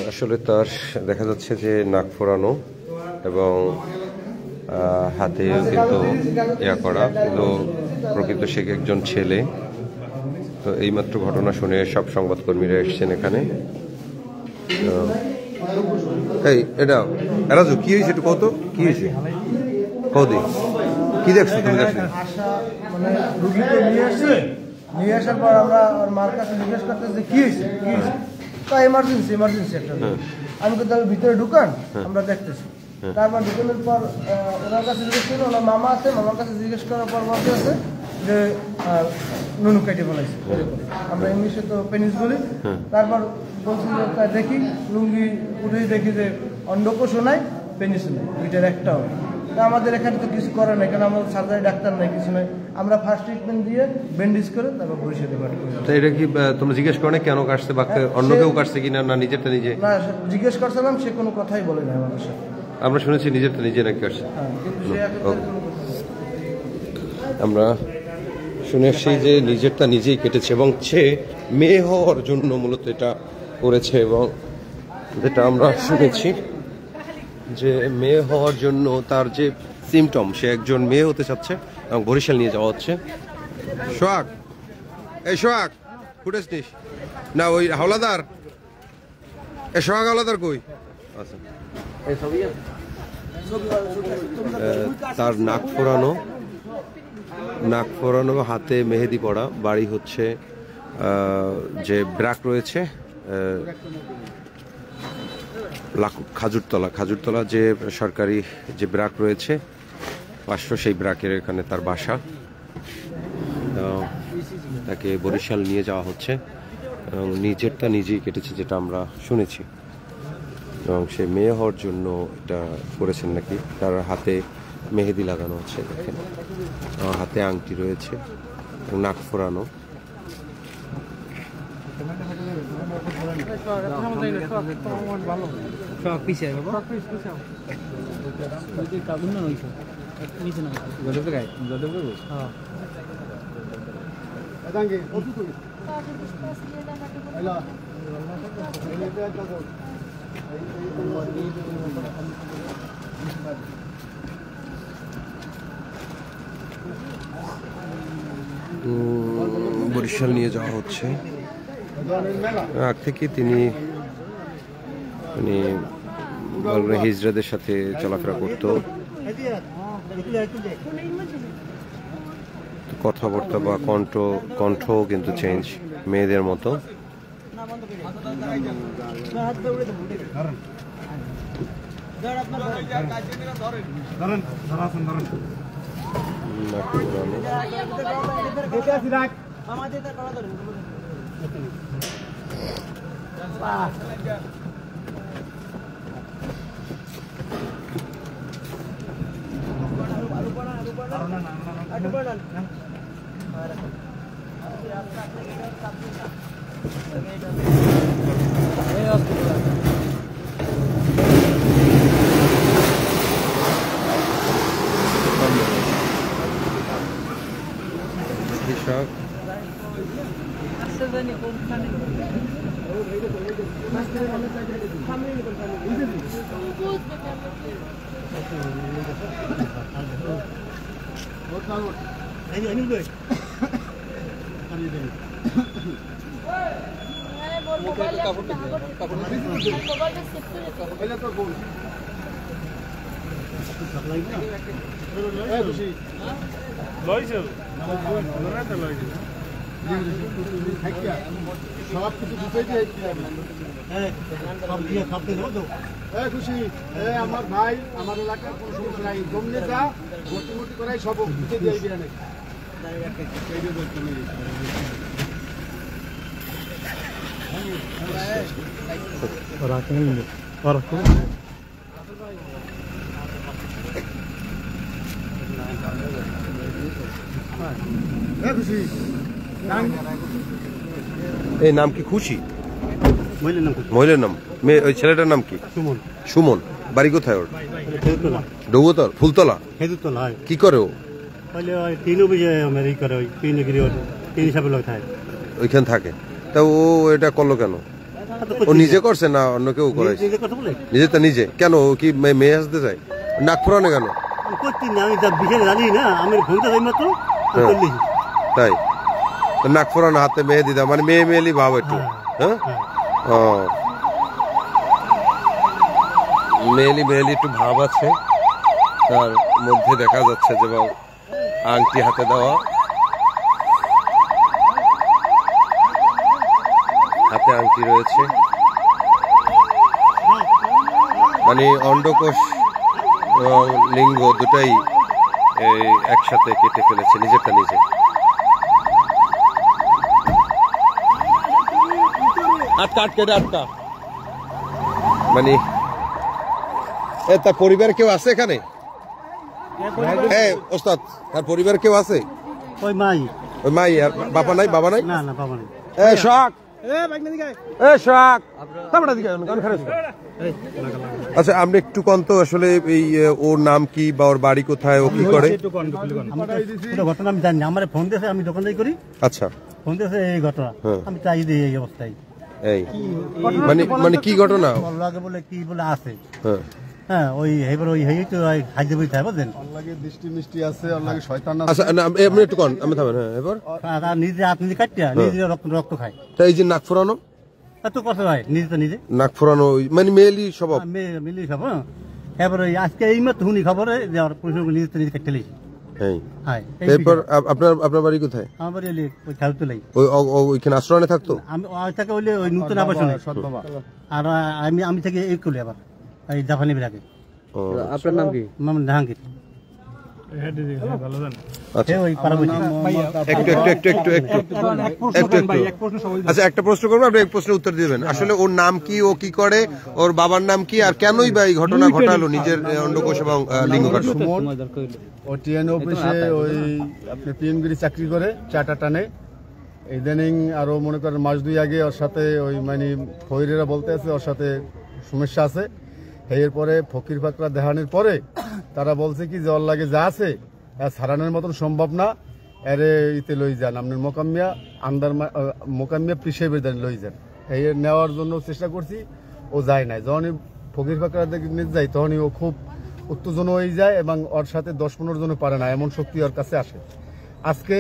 আসলে তার দেখা যাচ্ছে যে নাক ফোড়ানো এবং হাতে কিন্তু ইয়া করা, কিন্তু প্রকৃত সে একজন ছেলে। তো এইমাত্র ঘটনা শুনে সব সংবাদকর্মীরা এসছেন এখানে। এই এটা রাজু কি হয়েছে একটু কত কি হয়েছে কদি কি দেখছো তুমি? দেখছো মানে রুগীকে নিয়ে আসার পর আমরা মার কাছে জিজ্ঞেস করতেছি কি হয়েছে তা এমার্জেন্সি একটা। আমি কিন্তু ভিতরে ঢুকান আমরা দেখতেছি। তারপর ঢুকানোর পর ওনার কাছে জিজ্ঞেস করি, ওনার মামা আছে, মামার কাছে জিজ্ঞেস করার পর বলতে আছে যে নুনু কেটে বলাইছে। আমরা ইংলিশে তো পেনিস বলি। তারপর বলছি দেখি লুঙ্গি উঠেই দেখি যে অন্ডকোষও নাই, পেনিসও নেই, দুইটার একটাও। আমাদের এখানে তো কিছু করে নাই, কারণ আমাদের সার্জারি ডাক্তার নাই, কিছু নাই। আমরা ফার্স্ট ট্রিটমেন্ট দিয়ে ব্যান্ডেজ করে তারপর বরিশালে পাঠাই। তো এটা কি তোমরা জিজ্ঞেস করো না কেন কাটছে বা অন্য কেউ কাটছে কিনা, না নিজেরটা নিজে? না, জিজ্ঞেস করছিলাম, সে কোনো কথাই বলে না আমাদের সাথে। আমরা শুনেছি নিজেরটা নিজে নাকি কাটছে। আমরা শুনে আসছি যে নিজেরটা নিজেই কেটেছে এবং সে মেয়ে হওয়ার জন্য মূলত এটা করেছে। এবং যেটা আমরা শুনেছি যে মেয়ে হওয়ার জন্য তার যে সিমটম, সে একজন মেয়ে হতে চাচ্ছে এবং বরিশাল নিয়ে যাওয়া হচ্ছে। সোহাগ, এই সোহাগ ফুটেজ নিস না, ওই হাওলাদার, এই সোহাগ হাওলাদার কই? আচ্ছা, তার নাক ফোড়ানো, হাতে মেহেদি পড়া, বাড়ি হচ্ছে যে ব্র্যাক রয়েছে খাজুরতলা যে সরকারি যে ব্র্যাক রয়েছে 500, সেই ব্র্যাকের এখানে তার বাসা। তাকে বরিশাল নিয়ে যাওয়া হচ্ছে এবং নিজেরটা নিজেই কেটেছে যেটা আমরা শুনেছি। এবং সে মেয়ে হওয়ার জন্য এটা করেছেন নাকি। তার হাতে মেহেদি লাগানো আছে, দেখেন হাতে আংটি রয়েছে, নাক ফোড়ানো। বরিশাল নিয়ে যাওয়া হচ্ছে। আগ থেকে তিনি হিজড়াদের সাথে চলাফেরা করত, কথাবার্তা বা কণ্ঠ কিন্তু চেঞ্জ, মেয়েদের মতো। সব কিছু খুশি আমার ভাই, আমার এলাকার কোনো সমস্যা নাই, জমনে যা ভর্তি করাই সব বুঝে দিয়ে নাকি। এই নাম কি খুশি? মহিলার নাম? মেয়ে ওই ছেলেটার নাম কি? সুমন। বাড়ি কোথায় ওর? ডৌতলা, ফুলতলা, কি করে ও? ওইখানে থাকে। তা ও এটা করলো কেন? ও নিজে করছে না অন্য কেউ করাইছে? নিজে তো নিজে। কেন ও কি মেয়ে আসতে চায়? নাক ফোরানো কেন? তাই তো নাক ফোরানো হাতে মেহেদি দাও মানে মেয়ে মেয়েলি ভাব একটু, হ্যাঁ ও মেয়েলি মেয়েলি একটু ভাব আছে তার মধ্যে দেখা যাচ্ছে যে আংটি হাতে দেওয়া, হাতে আংটি রয়েছে, মানে অন্ডকোষ এবং লিঙ্গ দুটাই একসাথে কেটে ফেলেছে নিজেরটা নিজে। আটকা মানে তার পরিবার কেউ আছে এখানে? ওস্তাদ তার পরিবার কেউ আছে? ওই মাই আর বাবা নাই? বাবা নাই? না বাবা নাই। আচ্ছা আপনি একটু কন্ত আসলে এই ওর নাম কি বা ওর বাড়ি কোথায়, ও কি করে? ঘটনা আমি জানি, আমার ফোন দিয়েছে, আমি দোকানদারি করি। আচ্ছা ফোন দিয়েছে এই ঘটনা, আমি চাই দিই এই অবস্থায়। এই মানে কি ঘটনা? আগে বলে কি বলে আছে, হ্যাঁ ওই এবার ওই হেই তো খাইতে বই থাকে বুঝলেন, আল্লাহকে দৃষ্টি মিষ্টি আছে, আল্লাহকে শয়তান আছে। আচ্ছা না আপনি একটু কোন আমি থামেন। হ্যাঁ এবার নিজে আপনি কাটিয়া নিজে রক্ত খায়। তাই যে নাক ফোরানো এত কথা হয় নিজে তো নিজে নাক ফোরানো মানে মেয়েলি স্বভাব, মিলি সব। এবার ওই আজকে এই মত শুনি খবরে যে আর পুলিশ নিজে তো নিজে কাটতে লেগেছে। হ্যাঁ এরপর আপনার বাড়ি কোথায়? আমার বাড়ি ওই খেলতে লাই, ওইখানে আশ্রয়নে থাকতো? আমি থাকে ওই নতুন আবাসনে, আর আমি থেকে এই করলি আবার এই জাপানি বিরাগে। আপনার নাম কি? মামুন জাহাঙ্গীর। আচ্ছা একটা প্রশ্ন করবো, আপনি এক প্রশ্নের উত্তর দিবেন। আসলে ওর নাম কি, ও কি করে, ওর বাবার নাম কি, আর কেনই বা এই ঘটনা ঘটালো নিজের অন্ডকোষ এবং লিঙ্গ কাটলো? ও টিএন অফিসে ওই আপনি পিএমগিরি চাকরি করে, চাটা টানে। ইদানিং আরো মনে করেন মাস 2 আগে ওর সাথে ওই মানে ফইরেরা বলতে আছে ওর সাথে সমস্যা আছে। এরপরে ফকির ফাকরা দেখানোর পরে তারা বলছে কি যে ওর লাগে যা আছে সারানোর মতন সম্ভব না, এরে ইতে লই যান আপনার মোকাম্মিয়া পিসের বেদান লই যান। এই নেওয়ার জন্য চেষ্টা করছি, ও যায় নাই। যখনই ফকির ফাকরা নিয়ে যায় তখনই ও খুব উত্তেজনা হয়ে যায় এবং ওর সাথে 10-15 জন পারে না, এমন শক্তি ওর কাছে আসে। আজকে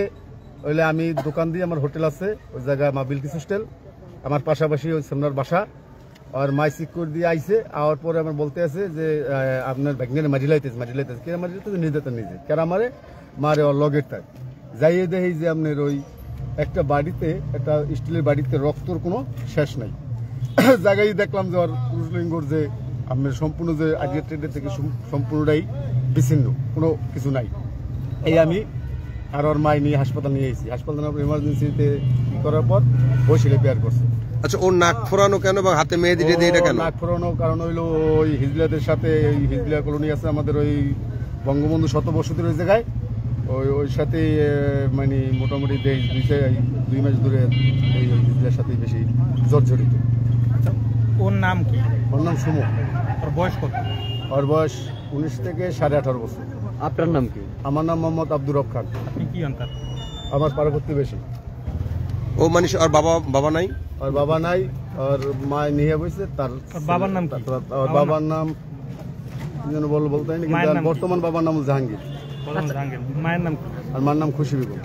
হইলে আমি দোকান দিয়ে, আমার হোটেল আছে ওই জায়গায় মা বিলকিস হোস্টেল, আমার পাশাপাশি ওই সামনার বাসা। আর মাই সিকিউর দিয়ে আইসে, আওয়ার পরে আমার বলতে আছে যে আপনার ভ্যাগনের মারিলাইতেছে কেরা মারিলাইতেছে নিজে তো নিজে কেরা মারে ওর লগের তাই যাইয়ে দেখি যে আপনার ওই একটা বাড়িতে, একটা স্টিলের বাড়িতে রক্তর কোনো শেষ নাই। জায়গায় দেখলাম যে ওর পুরুষলিঙ্গর যে আপনার সম্পূর্ণ যে আগের ট্রেডের থেকে সম্পূর্ণটাই বিচ্ছিন্ন, কোনো কিছু নাই। এই আমি আর ওর মাই নিয়ে হাসপাতাল নিয়ে এসেছি। হাসপাতাল এমার্জেন্সিতে করার পর বসিলে পেয়ার করছে। আচ্ছা ওর নাক ফোরানো কেন এবং হাতে মেহেদি টেদি এটা কেন? নাক ফোরানো কারণ হইলো ওই হিজলাদের সাথে, এই হিজলা কলোনি আছে আমাদের ওই বঙ্গবন্ধু শতবর্ষীর ওই জায়গায়, ওই সাথে মানে মোটামুটি 2 মাস ধরে এই হিজলার সাথে বেশি জর্জরিত। আচ্ছা ওর নাম কি? ওর নাম সুমো। ওর বয়স কত? ওর বয়স 19 থেকে 18.5 বছর। আপনার নাম কি? আমার নাম মোহাম্মদ আব্দুর রব খান। আপনি কি অন্তর? আমার পার্বতী বেশি। ও মানে আর বাবা নাই? আর বাবা নাই, আর মা নিয়ে বসে। তার বাবার নাম কি? আর বাবার নাম যেন বলতে হয় না, বর্তমান বাবার নাম জাহাঙ্গীর। মায়ের নাম কি? আর মার নাম খুশি বেগম।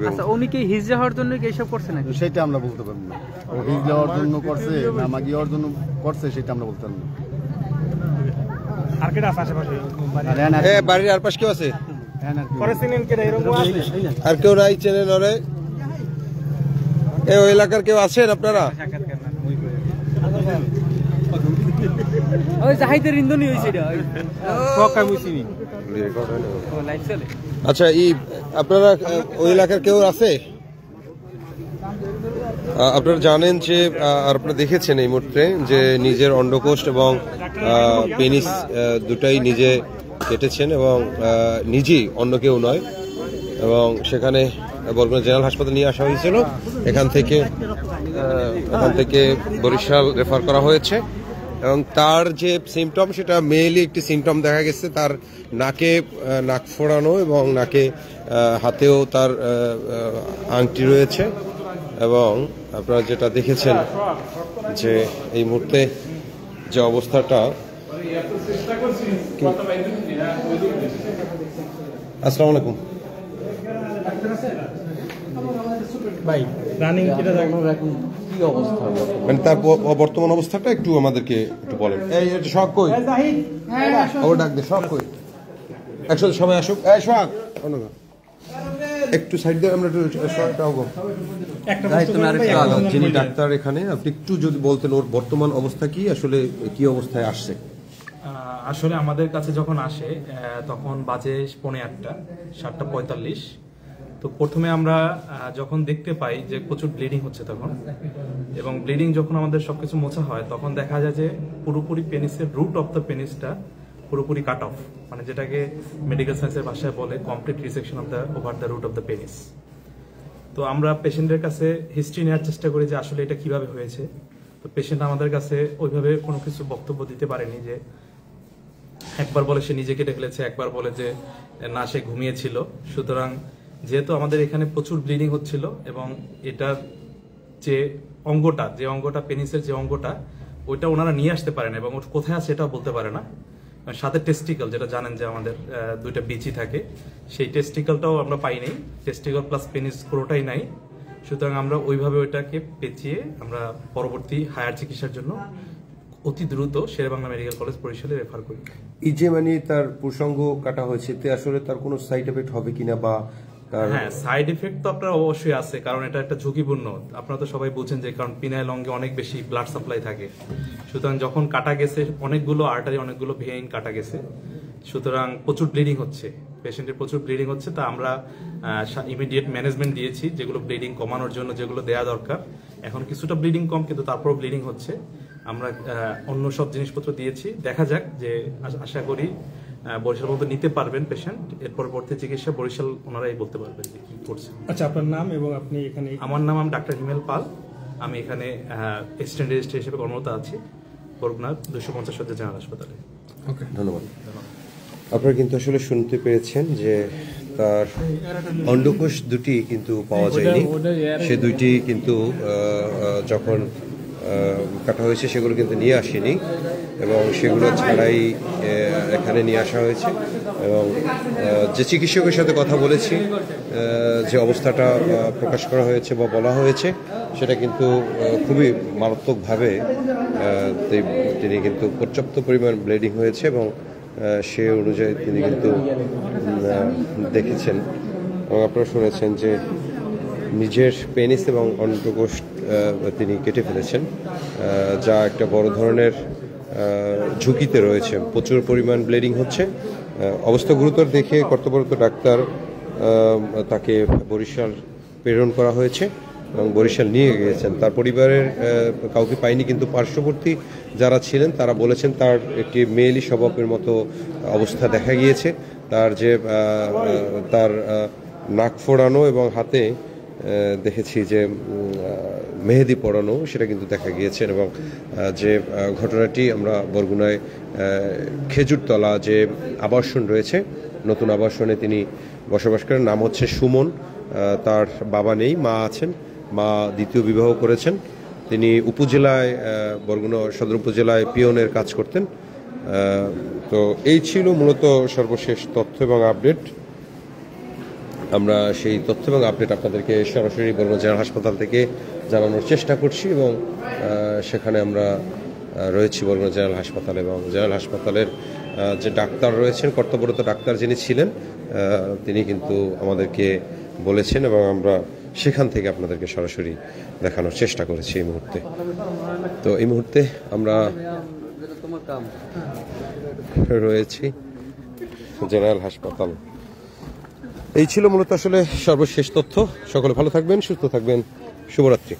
আচ্ছা উনি কি হিজড়া হওয়ার জন্য কি এইসব করছে নাকি? সেটা আমরা বলতে পারবো না। ও হিজড়া হওয়ার জন্য করছে না মাগি হওয়ার জন্য করছে সেটা আমরা বলতে পারবো না। আর কেটা আছে আশেপাশে? বাড়ির আর পাশ কেউ আছে? পরে চিনেন কেটা এরকম আছে? আর কেউ নাই চেনেন ওরে? ওই এলাকার কেউ আছেন আপনারা? ওই জাহিদের ইন্ধনই হইছে এটা। সকাল মুছিনি। আচ্ছা আপনারা ওই এলাকার কেউ আছে? আপনারা জানেন যে আর আপনারা দেখেছেন এই মুহূর্তে যে নিজের অন্ডকোষ এবং পেনিস দুটাই নিজে কেটেছেন এবং নিজেই, অন্য কেউ নয়। এবং সেখানে বরগুনা জেনারেল হাসপাতাল নিয়ে আসা হয়েছিল, এখান থেকে বরিশাল রেফার করা হয়েছে। এবং তার যে সিমটম সেটা মেইনলি একটি সিমটম দেখা গেছে, তার নাকে নাক ফোড়ানো এবং নাকে হাতেও তার আংটি রয়েছে এবং আপনারা যেটা দেখেছেন যে এই মুহূর্তে যে অবস্থাটা। আসসালামু আলাইকুম ভাই রানিং এটা কি অবস্থা, মানে তার বর্তমান অবস্থাটা একটু আমাদেরকে একটু বলেন। এই শখ কই, ও ডাক দে, শখ কই, একসাথে সবাই আসুক। এই শখ একটু সাইড দিয়ে, আমরা একটু যিনি ডাক্তার এখানে, আপনি একটু যদি বলতেন ওর বর্তমান অবস্থা কি, আসলে কি অবস্থায় আসছে। আসলে আমাদের কাছে যখন আসে তখন বাজে 8:45, 7:45। তো প্রথমে আমরা যখন দেখতে পাই যে প্রচুর ব্লিডিং হচ্ছে তখন, এবং ব্লিডিং যখন আমাদের সবকিছু মোছা হয় তখন দেখা যায় যে পুরোপুরি পেনিসের রুট অফ দ্য পেনিসটা পুরোপুরি কাট অফ, মানে যেটাকে মেডিকেল সায়েন্সের ভাষায় বলে complete resection of the over the root of the penis. তো আমরা পেশেন্টের কাছে হিস্ট্রি নেওয়ার চেষ্টা করি যে আসলে এটা কিভাবে হয়েছে। তো পেশেন্ট আমাদের কাছে ওইভাবে কোনো কিছু বক্তব্য দিতে পারেনি, যে একবার বলে সে নিজে কেটে ফেলেছে, একবার বলে যে না সে ঘুমিয়েছিল। সুতরাং যেহেতু আমাদের এখানে প্রচুর ব্লিডিং হচ্ছিল এবং এটার যে অঙ্গটা পেনিসের যে অঙ্গটা, ওইটা ওনারা নিয়ে আসতে পারে না এবং ওর কোথায় আছে এটাও বলতে পারে না। সাথে টেস্টিকল, যেটা জানেন যে আমাদের দুইটা বিচি থাকে, সেই টেস্টিকলটাও আমরা পাইনি। টেস্টিকল প্লাস পেনিস পুরোটাই নাই। সুতরাং আমরা ওইভাবে ওইটাকে পেঁচিয়ে আমরা পরবর্তী হায়ার চিকিৎসার জন্য অতি দ্রুত শেরেবাংলা মেডিকেল কলেজ বরিশালে রেফার করি। এই যে মানে তার প্রসঙ্গ কাটা হয়েছে, তে আসলে তার কোনো সাইড এফেক্ট হবে কিনা বা হ্যাঁ, সাইড এফেক্ট তো আপনার অবশ্যই আছে, কারণ এটা একটা ঝুঁকিপূর্ণ। আপনারা তো সবাই বুঝছেন যে কারণ পিনাইল অঙ্গে অনেক বেশি ব্লাড সাপ্লাই থাকে। সুতরাং যখন কাটা গেছে অনেকগুলো আর্টারি, অনেকগুলো ভেইন কাটা গেছে, সুতরাং প্রচুর ব্লিডিং হচ্ছে, পেশেন্টের প্রচুর ব্লিডিং হচ্ছে। তা আমরা ইমিডিয়েট ম্যানেজমেন্ট দিয়েছি, যেগুলো ব্লিডিং কমানোর জন্য যেগুলো দেওয়া দরকার। এখন কিছুটা ব্লিডিং কম, কিন্তু তারপরও ব্লিডিং হচ্ছে। আমরা অন্য সব জিনিসপত্র দিয়েছি। দেখা যাক, যে আশা করি বরিশাল পর্যন্ত নিতে পারবেন পেশেন্ট। এর পরবর্তী চিকিৎসা বরিশাল ওনারাই বলতে পারবেন যে কি করছে। আচ্ছা, আপনার নাম এবং আপনি এখানে? আমার নাম ডাক্তার হিমেল পাল। আমি এখানে অ্যাসিস্ট্যান্ট রেজিস্ট্রার হিসেবে কর্মরত আছি বরগুনার 250 শয্যা জেনারেল হাসপাতালে। ধন্যবাদ। আপনারা কিন্তু আসলে শুনতে পেরেছেন যে তার অন্ডকোষ দুটি কিন্তু পাওয়া যায়নি। সে দুইটি কিন্তু যখন কাটা হয়েছে সেগুলো কিন্তু নিয়ে আসেনি, এবং সেগুলো ছাড়াই এখানে নিয়ে আসা হয়েছে। এবং যে চিকিৎসকের সাথে কথা বলেছি, যে অবস্থাটা প্রকাশ করা হয়েছে বা বলা হয়েছে, সেটা কিন্তু খুবই মারাত্মকভাবে তিনি কিন্তু পর্যাপ্ত পরিমাণ ব্লিডিং হয়েছে, এবং সে অনুযায়ী তিনি কিন্তু দেখেছেন এবং আপনারা শুনেছেন যে নিজের পেনিস এবং অন্ডকোষ তিনি কেটে ফেলেছেন, যা একটা বড় ধরনের ঝুঁকিতে রয়েছে। প্রচুর পরিমাণ ব্লিডিং হচ্ছে। অবস্থা গুরুতর দেখে কর্তব্যরত ডাক্তার তাকে বরিশাল প্রেরণ করা হয়েছে এবং বরিশাল নিয়ে গিয়েছেন। তার পরিবারের কাউকে পায়নি, কিন্তু পার্শ্ববর্তী যারা ছিলেন তারা বলেছেন তার একটি মেয়েলি স্বভাবের মতো অবস্থা দেখা গিয়েছে। তার যে তার নাক ফোড়ানো এবং হাতে দেখেছি যে মেহেদি পড়ানো, সেটা কিন্তু দেখা গিয়েছে। এবং যে ঘটনাটি আমরা বরগুনায় খেজুরতলা যে আবাসন রয়েছে, নতুন আবাসনে তিনি বসবাস করেন, নাম হচ্ছে সুমন। তার বাবা নেই, মা আছেন। মা দ্বিতীয় বিবাহ করেছেন। তিনি উপজেলায়, বরগুনা সদর উপজেলায় পিয়নের কাজ করতেন। তো এই ছিল মূলত সর্বশেষ তথ্য এবং আপডেট। আমরা সেই তথ্য এবং আপডেট আপনাদেরকে সরাসরি বরগুনা জেনারেল হাসপাতাল থেকে জানানোর চেষ্টা করছি, এবং সেখানে আমরা রয়েছি বরগুনা জেনারেল হাসপাতাল। এবং জেনারেল হাসপাতালের যে ডাক্তার রয়েছেন, কর্তব্যরত ডাক্তার যিনি ছিলেন, তিনি কিন্তু আমাদেরকে বলেছেন, এবং আমরা সেখান থেকে আপনাদেরকে সরাসরি দেখানোর চেষ্টা করেছি এই মুহূর্তে। তো এই মুহূর্তে আমরা রয়েছি জেনারেল হাসপাতাল। এই ছিল মূলত আসলে সর্বশেষ তথ্য। সকলে ভালো থাকবেন, সুস্থ থাকবেন। শুভরাত্রি।